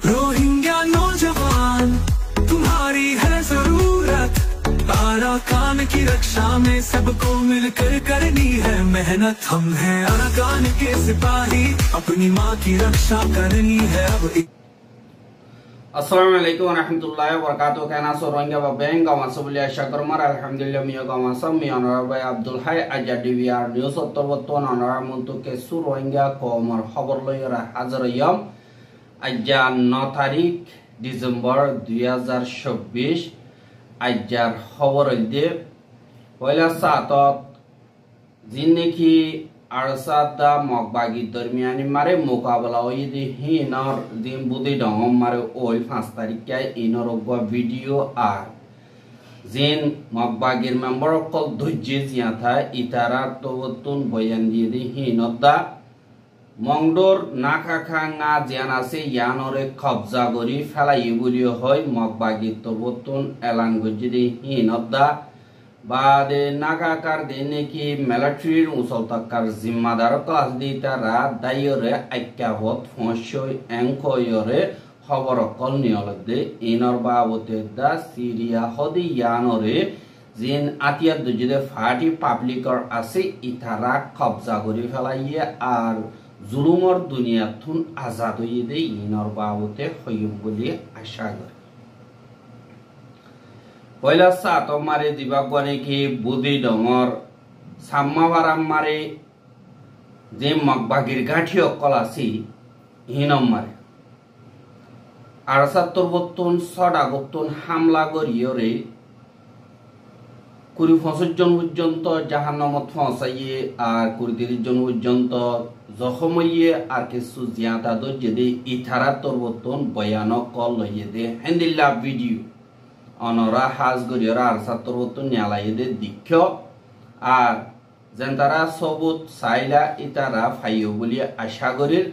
Rohingya नौजवान तुम्हारी है जरूरत, अराकान की रक्षा में सबको मिलकर करनी है मेहनत। हम हैं अराकान के सिपाही, अपनी माँ की रक्षा करनी है अब। Assalamualaikum warahmatullahi wabarakatuh. Kana sorongga babeng gawan sebelia syakar mar alhamdulillah miya gawan sami honorable Abdul Hai ajadi biar news otobotton honorar untuk ke sorongga komar khabar loyara hajar yam aja 9 tarik Desember 2024 ajar khabar ide wala saatot जिनकी अरसादा मकबागी दरमियानी मारे मुकाबला हुई थी हिनर दिन बुद्धि Dom मारे ओल 5 तारीख क्या इनर ओगवा वीडियो आर जिन मकबागी मेंबर कल धुज्जिज यहाँ था इतारा तो तुन बयान दिए थी हिनर दा मंगडोर नाका खांगा जियाना से यानोरे कब्जा गरी फैला ये बुलियो होय मकबागी तो तुन ऐलान गुजी थी हिनर दा बादे नागाकार देने की मिलिट्री उसल जिम्मेदार क्लास दी तारा दायोरे आक्या होत फंसोय एंकोयोरे खबर कल नियलदे इनर बाबते दा सीरिया हदी यानोरे जिन आतिया दुजिदे फाटी पाब्लिकर आसे इतारा कब्जा करि फेलाइए आर जुलुमर दुनिया थुन आजाद होइए दे इनर बाबते हयम बोली आशा करे। पहला सात मारे दिबागवाने की बुद्धि डोंगर साम्मावाराम मारे जे मकबागिर गाठी अकलासी हिनम मारे 78 बत्तन सडा गत्तन हामला करियोरे 25 জন পর্যন্ত জাহান্নামত ফসাইয়ে আর 30 জন পর্যন্ত জখম হইয়ে আর কিছু জিয়াতা দজেদে 78 বত্তন বয়ানক কল লইয়ে দে হেন্দিল্লা ভিডিও অনরা হাজ গরিয়রা আর 70 বত্তন ন্যালাইয়ে দে দিখ্য আর জেনতারা সবুত সাইলা ইতারা ফাইও বলি আশা করির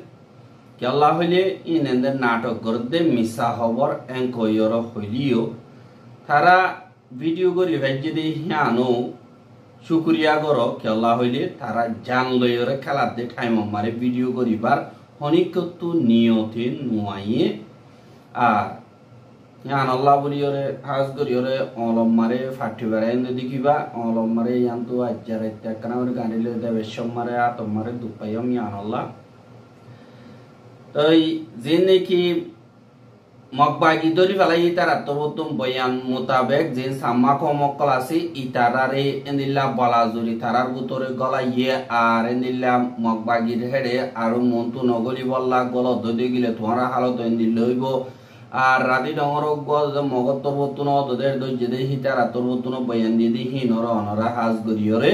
কি আল্লাহ হইলে ইনেন্দের নাটক করদে মিছা খবর এঙ্কয়র হইলিও তারা ভিডিও করি ভাইজে দে হিয়ানো শুকরিয়া গর কি আল্লাহ হইলে তারা জান লয়রে খেলা দে টাইম মারে ভিডিও করিবার হনিকতু নিয়তে নুয়াইয়ে আর यान अल्लाह बोलियोरे हाज करियोरे ओलम मारे फाटी बारे ने दिखिबा ओलम मारे यान तो अज्जरे तकना और गांडीले देवे शम मारे आ तो मारे दुपायम यान अल्लाह तो जिने की मकबागी दरी वाला इतारा तो तुम बयान मुताबिक जिन सामा को मक्कलासी इतारारे एंदिल्ला बालाजुरी तारार बुतोरे गला ये आर एंदिल्ला मकबागी हेडे आरो मन्तु नगली बल्ला गला ददे गिले तुम्हारा हालत एंदिल्लइबो আর রাদি ডঙর গজ মগত বতুন দদের দজেদে হিতার আতরবতুন বয়ান দিয়ে দি হিনর অনরা হাজ গরিয়রে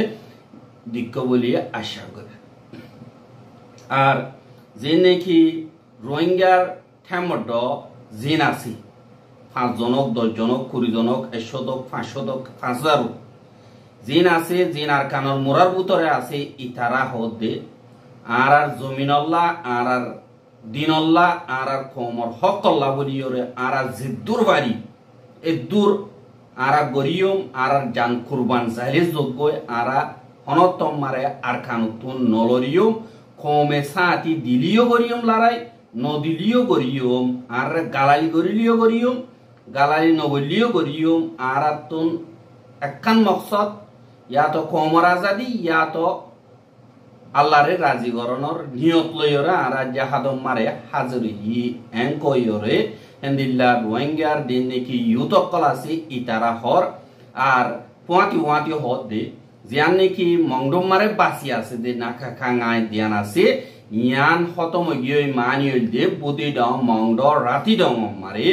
দিক্ক বলি আশা করে। আর যে নাকি রোহিঙ্গার ঠেমড জিন আছে 5 জনক 10 জনক 20 জনক 100 জনক 500 জনক 5000 জিন আছে জিন আর কানর মোরার ভিতরে আছে ইতারা হদে আর আর জমিনল্লাহ আর আর দিনল্লাহ আর আর কোমর হকল্লাহ বলিওরে আর আর জিদ্দুর বাড়ি এদুর আর আর গরিয়ম আর আর জান কুরবান জাহিজ যোগ্য আর হনতম মারে আর খানুতুন নলরিয়ম কোমে সাতি দিলিও গরিয়ম লড়াই নদিলিও গরিয়ম আর গালালি গরিলিও গরিয়ম গালালি নবলিও গরিয়ম আর তুন একখান মকসদ ইয়া তো কোমর আজাদি ইয়া তো আল্লাহরে রাজি করণর নিয়ত লইরা আর জাহাদম মারে হাজরি এঙ্কয়রে এন্দিল্লা রোহিঙ্গার দিন নাকি ইউতকল আছে ইতারা হর আর পুয়াতি হদ দে জিয়ান নাকি মংডম মারে বাসি আছে দে নাকা খাঙাই দিয়ান আছে ইয়ান খতম গিয়ে মানিয়ল দে বুদি দাও মংড রাতি দাও মারে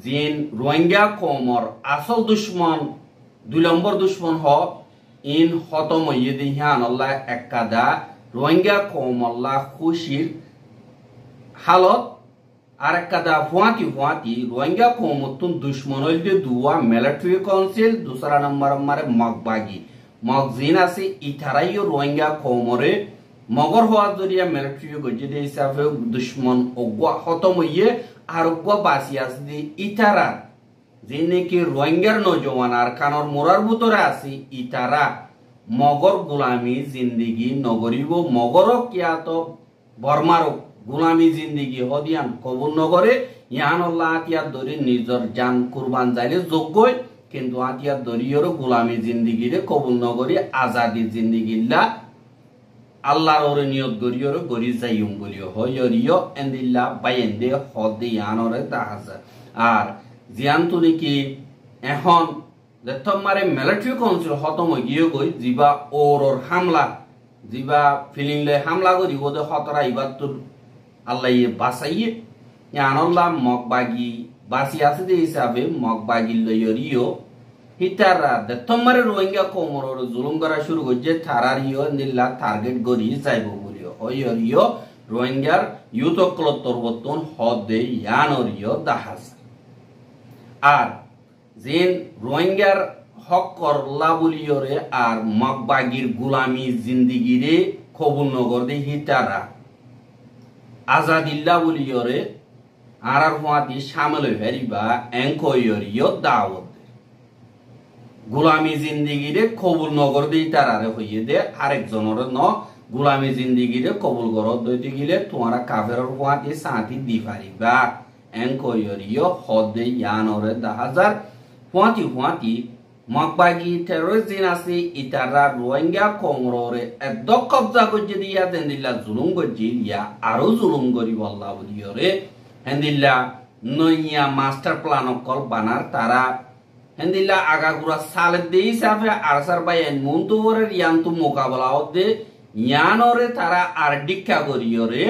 জিন রোহিঙ্গা কমর আসল দুশ্মন 2 নম্বর দুশ্মন হ ইন খতম ইয়ে দে হিয়ান আল্লাহ একাদা রোহিঙ্গা কমল্লা খুশির হালত আর একটা ফুয়াতি রোহিঙ্গা কমতুন দুশ্মন হইলে দুয়া মিলিটারি কাউন্সিল দুসরা নম্বর মারে মকবাগি মকজিন আছে ইতারাইও রোহিঙ্গা কমরে মগর হওয়া জরিয়া মিলিটারি গজে হিসাবে দুশ্মন অগwa খতম হইয়ে আর অগwa বাসি আছে ইতারা যে নাকি রোহিঙ্গার নজওয়ান আর কানর মোরার ভিতরে আছে ইতারা মগর গোলামি জিন্দিগি নগরিব মগরক ইয়া তো বর্মারক গোলামি জিন্দিগি হদিয়ান কবুল নগরে ইয়ান আল্লাহ আতিয়ার দরি নিজর জান কুরবান যাইলে যোগ্যই কিন্তু আতিয়ার দরিয়র গোলামি জিন্দিগিরে কবুল নগরী আজাদি জিন্দিগিল্লা আল্লাহর ওরে নিয়ত গরিয়র গরি যাইম বলিও হইরিও এন্দিল্লা বাইন্দে হদে ইয়ানরে দাহাজা আর জিয়ান তুনি কি এখন যে তোমারে মিলিটারি কাউন্সিল খতম হই গিয়ে গই জিবা ওর হামলা জিবা ফিলিং লে হামলা করি ওদে হতরা ইবাদ তুল আল্লাহ বাসাইয়ে ইয়ানল্লাহ মকবাগি বাসি আছে যে হিসাবে মকবাগি লইরিও হিতারা দে তোমারে রোহিঙ্গা কোমর জুলুম করা শুরু করছে থারারিও নিল্লা টার্গেট গরি যাইব বলিও হইরিও রোহিঙ্গার ইউথ ক্লতরবতন হদে ইয়ানরিও দাহাজ আর যেন রোহিঙ্গার হক করলা বলিওরে আর মকবাগির গোলামি জিন্দিগিরে কবুল নগর দে হিতারা আজাদিল্লা বলিওরে আর হুয়াতি সামলে ফেরিবা এঙ্কইরিও দাওয়াত গোলামি জিন্দিগিরে কবুল নগর দে তারারে হইয়ে দে আরেকজনের ন গোলামি জিন্দিগিরে কবুল করত দইতে গিলে তোমারা কাফেরর হুয়াতি সাথী দি পারিবা এঙ্কইরিও হদে ইয়ানরে 10000 হুয়াতি মকবাগি টেরোরিস্ট আছে ইতারা রোহিঙ্গা কোমররে একদম কবজা করছে দিয়া দেন্দিল্লা জুলুম করছে ইয়া আরো জুলুম করি বল্লা বলিওরে হেন্দিল্লা নইয়া মাস্টার প্ল্যান কল বানার তারা হেন্দিল্লা আগাগুড়া সালে দেই হিসাবে আরসার বাই মন্তবরের ইয়ান্তু মোকাবেলা দে ইয়ানরে তারা আর ডিক্কা করিওরে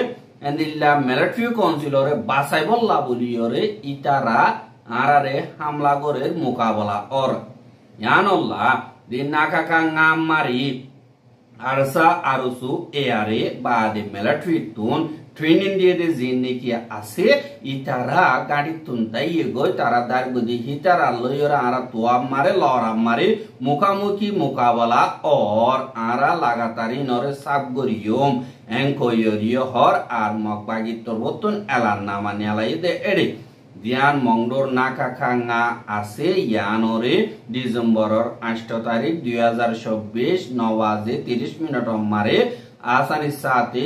হেন্দিল্লা মিলিটারি কাউন্সিলরে বাসাই বল্লা বলিওরে ইতারা আরারে হামলা করে মোকাবেলা অর ইয়ানল্লাহ দিন নাকাকা ngaম mari arsa arusu eare baade military tun training দিয়ে de jinne ki ase itara gadi tun daiye go tara dar godi hitara loyora ara toa mare lora mare mukamukhi mukabala or ara lagatari nore sab goriyom enkoyoriyo hor ar mokbagi torbotun elan namani alai de ede দিয়ান মংডোর নাকাখাঙ্গা আছে ইয়ানরে ডিসেম্বরের 8 তারিখ 2024 9 বাজে 30 minute মারে আসানি সাথে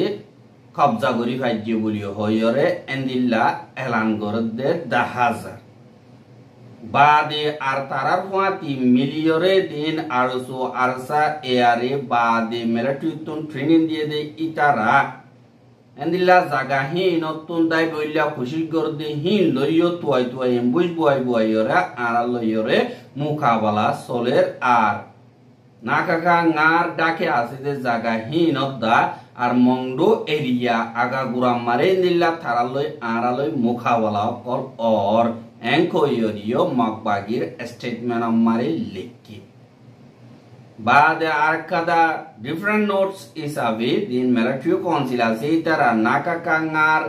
কবজা করি ফাইজি বলিও হইরে এন্দিল্লা এলান করদে 10000 বাদে আর তারার ফাতি মিলিয়রে দিন আরসো আরসা এয়ারে বাদে মিলিটারিতুন ট্রেনিং দিয়ে দে ইতারা এন্দিল্লা জাগা হি নতুন দাই বইলা খুশি করদে হি লইও তুয়াই এমবুজ বুয়াইরা আর লইরে মুকাবালা চলের আর নাকাকা ngaর ডাকে আছে যে জাগা হি নদা আর মংডো এরিয়া আগা গুরা মারে নিল্লা থারালই আরালই মুকাবালা কল অর এঙ্কইরিও মকবাগির স্টেটমেন্ট মারে লিখি বাদে আর কাদা ডিফারেন্ট নোটস হিসাবে দিন মিলিটারি কাউন্সিল আছে তারা নাকাকাঙ্গার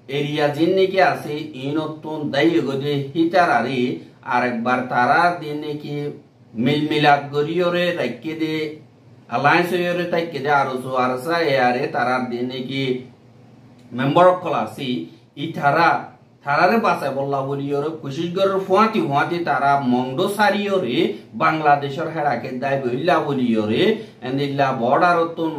এরিয়া জিন্নে কি আছে ইনতুন দাইয়ে গদে হিতারারি আরেকবার তারা দিনে কি মিলমিলাত গরিয়রে রাখকে দে অ্যালায়েন্স হইরে তাইকে দে আরসো আরসা এয়ারে তারা দিনে কি মেম্বার অফ ক্লাসি ইতারা তারারে বাসায় বল্লা বলিওরে কুশিগরের ফুয়াতি তারা মংডো সারিওরে বাংলাদেশের হেরাকে দায় বইলা বলিওরে এন্দিল্লা বর্ডার তুন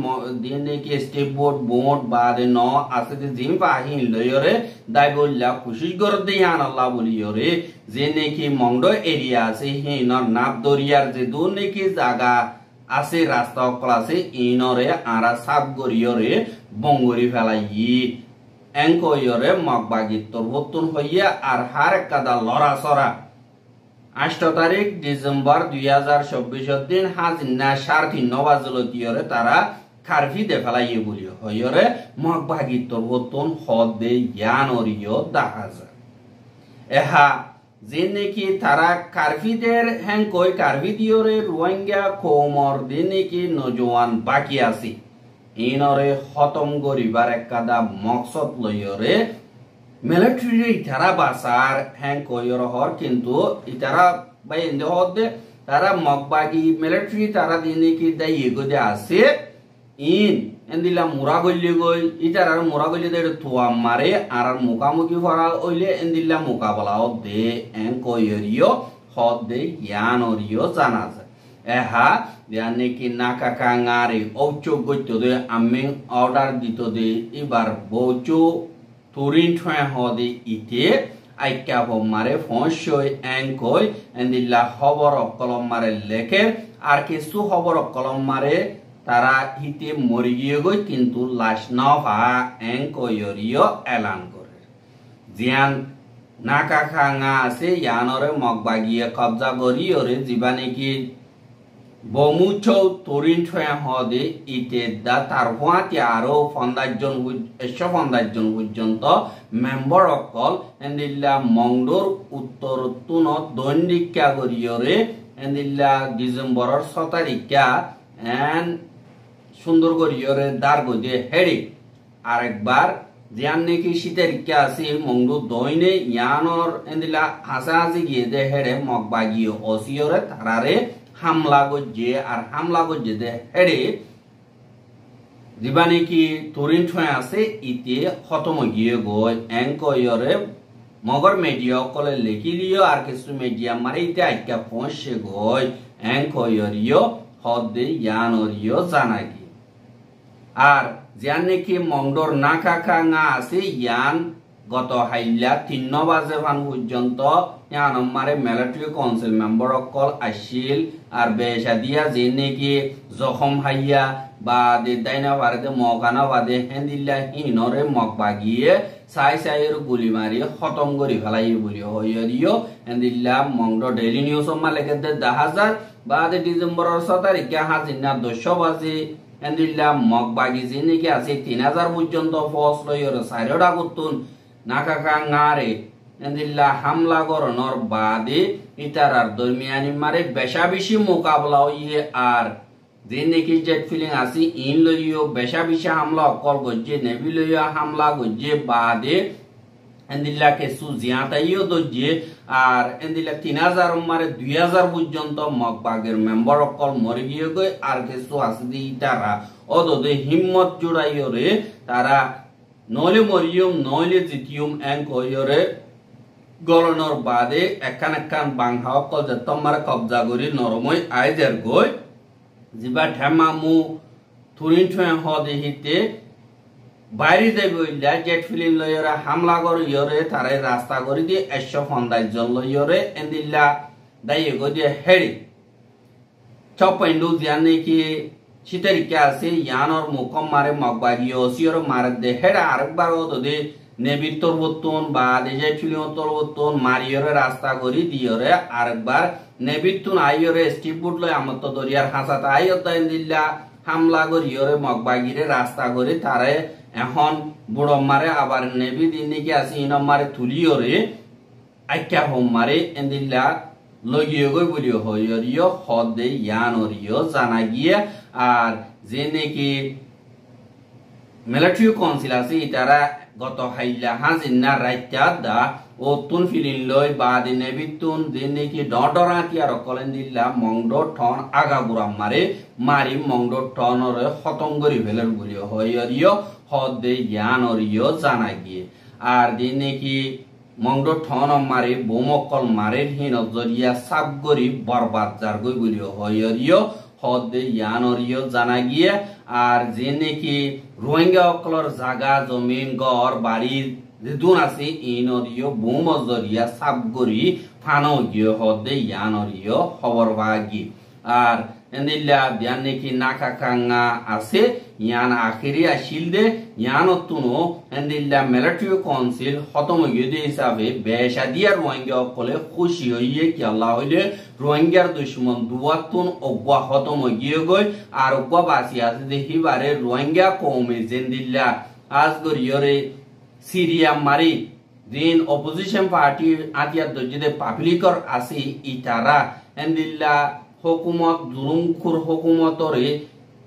দিনে কি স্টেপ বোর্ড বাদে ন আছে জিম পাহিন লইরে দায় বইলা কুশিগর দেয়ান আল্লাহ বলিওরে যে নাকি মংডো এরিয়া আছে হিনর নাপ দরিয়ার যে দূর নাকি জায়গা আছে রাস্তা ক্লাসে ইনরে আরা সাব গরিয়রে বঙ্গরি ফেলাই এঙ্কইরে মকবাগি তোরবতুন হইয়া আর হার কাদা লড়া সরা 8 তারিখ ডিসেম্বর 2024 দিন হাজিনা 3:30 বাজলতিয়রে তারা কারফি দে ফেলাইয়ে বলিও হইরে মকবাগি তোরবতুন হদে ইয়ানরিও দাহাজা এহা যে নাকি তারা কারফিদের হেঙ্কই কারফি দিয়রে রোহিঙ্গা কোমর দে নাকি নজওয়ান বাকি আছে ইনরে খতম করিবার একাদা মকসদ লইরে মিলিটারি ইতারা বাসার হ্যাং কইর হর কিন্তু ইতারা বাই এন্ডে হদে তারা মকবাগি মিলিটারি তারা দিনে কি দাই এগোদে আছে ইন এন্দিলা মুরা গল্লি গই ইতারার মুরা গল্লি দে তুয়া মারে আর মুকামুকি ফরা ওইলে এন্দিলা মুকাবলা দে এন কইরিও হদে জ্ঞানরিও জানা যায় এহা দিয়ানে কি নাকা কাঙারে ঔচো গইতো দে আমি অর্ডার দিত দে এবার বৌচো তুরিন ঠয় হদে ইতে আইকা মারে ফসই এঙ্কই এন্দিল্লা খবর কলম মারে লেখে আর কিছু খবর কলম মারে তারা হিতে মরি গিয়ে গই কিন্তু লাশ না ভা এঙ্কইরিও এলান করে জিয়ান নাকা খাঙা আছে ইয়ানরে মগবাগিয়ে কবজা করি ওরে জীবানে কি বমুচৌ তরিন ঠয়া হদে ইতে দা তার হুয়াতে আরো 150 জন পর্যন্ত মেম্বার অকল এন্দিল্লা মংডোর উত্তর তুন দৈনিকা করিয়রে এন্দিল্লা ডিসেম্বরের 6 তারিখা এন সুন্দর করিয়রে দার গদে হেডি আরেকবার জিয়ান নাকি শীতের ইচ্ছা আছে মংডু দইনে ইয়ানর এন্দিলা হাসাহাসি গিয়ে দে হেডে মগবাগিয়ে অসিয়রে তারারে হামলা গজ্জে আর হামলা গজ্জে দে হেডে দিবানি কি তরিন ঠয় আছে ইতে খতম গিয়ে গই এঙ্কয়রে মগর মিডিয়া কলে লেখি লিও আর কিছু মিডিয়া মারে ইতে আইকা পৌঁছে গই এঙ্কয়রিও হদে ইয়ানরিও জানাগি আর জিয়ান নাকি মংডোর নাকা খাঙা আছে ইয়ান গত হাইলা 3 বাজে ভান পর্যন্ত ইয়ান আমারে মিলিটারি কাউন্সিল মেম্বার অকল আসিল আর বেশা দিয়া যে নাকি জখম হাইয়া বা দে দাইনা বারে মকানা বাদে হেন্দিল্লা হিনরে মগবাগিয়ে সাইর গুলি মারি খতম করি ফেলাই বলি হইরিও হেন্দিল্লা মংডো ডেইলি নিউজ মালেকে 10,000 বাদে ডিসেম্বরের 6 তারিখে হাজিনা 200 বাজে এন্দিল্লা মগবাগি যে নাকি আছে 3000 পর্যন্ত ফস লইরে সাইরডা করতুন নাকা কাঙারে এন্দিল্লা হামলা করনর বাদে ইতারার দরমিয়ানি মারে বেশা বেশি মোকাবলা হইয়ে আর যে নাকি জেট ফিলিং আছে ইন লইও বেশা বেশি হামলা অকল গজ্জে নেভি লইয়া হামলা গজ্জে বাদে এন্দিল্লা কেসু জিয়াতাইও দজ্জে আর এন্দিল্লা 3000 মারে 2000 পর্যন্ত মগবাগের মেম্বার অকল মরে গিয়ে গই আর কেসু আছে দি তারা অদদে হিম্মত জুড়াইরে তারা নইলে মরিয়ম নইলে জিতিয়ম এঙ্কয়রে গলনর বাদে একান বাংহা অকল যে তোমার কবজা করি নরমই আইজের গই জিবা ঠেমামু থুরিন ঠয় হদে হিতে বাইরে যাইবইলা জেট ফিলিং লইরা হামলা করিয়রে তারে রাস্তা করে দিয়ে 150 জন লইয়রে এন্দিল্লা দাইয়ে গদিয়ে হেডি চপাইন্ডু জানে কি শীতেরিকা আছে ইয়ানর মুকম মারে মগবাগি ওসিয়র মারে দে হেডা আরেকবার ওদে নেবির তরবতন বা দেজে ফিলিং তরবতন মারিয়রে রাস্তা করি দিয়রে আরেকবার নেবির তুন আইয়রে স্টিপুট লই আমত দরিয়ার হাসাত আইয়ত এন্দিল্লা হামলা করিয়রে মগবাগিরে রাস্তা করে তারে এখন বুড়ো মারে আবার নেবি দিন নাকি আছে ইন মারে তুলিয়রে আইকা হোম মারে এন্দিল্লা লগিয়ে গই বলিও হইরিও হদে ইয়ানরিও জানা গিয়ে আর যে নাকি মিলিটারি কাউন্সিল আছে ইতারা গত হাইলা হাজিনা রাইতা দা ও তুন ফিলিন লই বাদে নেবিতুন দিন নাকি ডডরাতি আর কলেন দিল্লা মংডো ঠন আগা বুড়া মারে মারি মংডো ঠনরে খতম করি ফেলের বলিও হইরিও হদে ইয়ানরিও জানা গিয়ে আর দিন নাকি মংডো ঠন মারে বোমকল মারে হিন জরিয়া সাব গরি বরবাদ যার গই বলিও হইরিও হদে ইয়ানরিও জানা গিয়ে আর যে নাকি রোহিঙ্গা অকলর জাগা জমিন ঘর বাড়ি যেদুন আছে ইনরিও বোম জরিয়া সাব গরি ফানো গিয়ে হদে ইয়ানরিও খবর বাগি আর এন্দিল্লা দিয়ান নাকি নাকা কাঙা আছে ইয়ান আখিরি আসিল দে ইয়ান তুনো এন্দিল্লা মিলিটারি কাউন্সিল খতম গিয়ে হিসাবে বেশা দিয়া রোহিঙ্গা অকলে খুশি হইয়ে কি আল্লাহ হইলে রোহিঙ্গার দুশ্মন দুয়াতুন অগুয়া খতম গিয়ে গই আর অগুয়া বাসি আছে দেখিবারে রোহিঙ্গা কৌমে জেন্দিল্লা আজ গরিয়রে সিরিয়া মারি দিন অপোজিশন পার্টি আতিয়ার দর্জিদে পাবলিকর আছে ইতারা এন্দিল্লা হুকুমত জুলুমখুর হুকুমতরে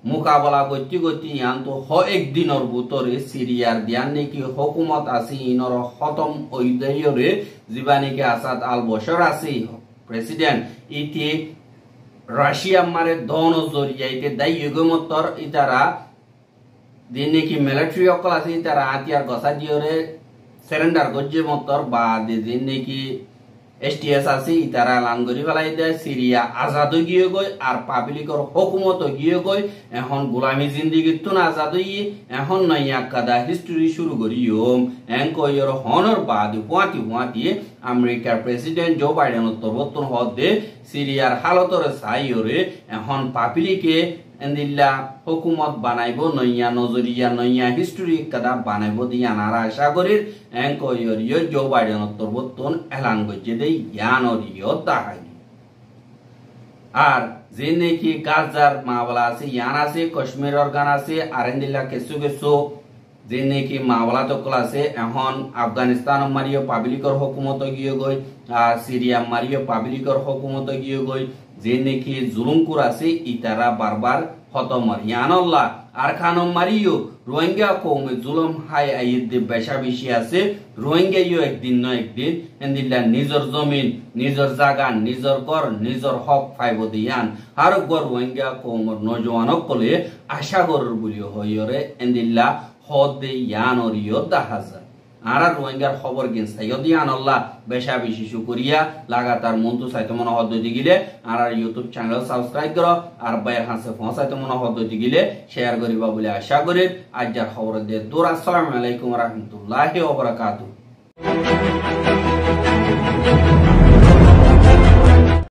মোকাবেলা করতে করতে ইয়ান তো একদিনের ভিতরে সিরিয়ার দিয়ান নাকি হুকুমত আছে ইনর খতম ওইদয়রে জিবা নাকি আসাদ আল বশর আছে প্রেসিডেন্ট ইতি রাশিয়া মারে দন জরিয়া ইতে দাই ইগমতর ইতারা দিন নাকি মিলিটারি অকল আছে ইতারা আতিয়ার গসা দিয়রে সারেন্ডার গজ্জে মতর বা দিন নাকি STS আছে ইতারা এলান করি ফেলাই দেয় সিরিয়া আজাদ গিয়ে গই আর পাবলিকর হুকুমত গিয়ে গই এখন গোলামি জিন্দিগি তুন আজাদ হইয়ে এখন নয়া কাদা হিস্ট্রি শুরু করিও এঙ্কয়র হনর বাদ হুয়াতি আমেরিকার প্রেসিডেন্ট জো বাইডেন তরবতন হদে সিরিয়ার হালতর সাইরে এখন পাবলিকে এন্দিল্লা হুকুমত বানাইব নইয়া নজরিয়া নইয়া হিস্ট্রি কাদা বানাইব দিয়া নারা আশা করির এঙ্কয়র জো বাইডেন তরবতন এলান করছে দে ইয়ানরিয় তাহাই আর যে নাকি গাজার মামলা আছে ইয়ান আছে কাশ্মীরের গান আছে আর এন্দিল্লা কিছু যে নাকি মামলা তকল আছে এখন আফগানিস্তান মারিও পাবলিকর হুকুমত গিয়ে গই আর সিরিয়া মারিও পাবলিকর হুকুমত গিয়ে গই যে নাকি জুলুমকুর আছে ইতারা বারবার হতমর ইয়ানল্লাহ আর খানম মারিও রোহিঙ্গা কৌমে জুলুম হাই আইদ বেশা বেশি আছে রোহিঙ্গাইও একদিন ন একদিন এন্দিল্লা নিজর জমিন নিজর জাগা নিজর ঘর নিজর হক ফাইব দিয়ান আর গর রোহিঙ্গা কৌমর নজওয়ানক কলে আশা গরর বলি হইরে এন্দিল্লা হদে ইয়ানরিও দাহাজা আর রোহিঙ্গার খবর গেন সাইয়দি আনাল্লাহ বেশা বেশি শুকরিয়া লাগাতার মন্তু সাইতে মনে হদ দিগিলে আর ইউটিউব চ্যানেল সাবস্ক্রাইব করো আর বাইর হাসে পৌঁছাইতে মনে হদ দিগিলে শেয়ার করিবা বলে আশা করি আজকের খবর দিয়ে দূর আসসালামু আলাইকুম ওয়া রাহমাতুল্লাহি ওয়া বারাকাতুহু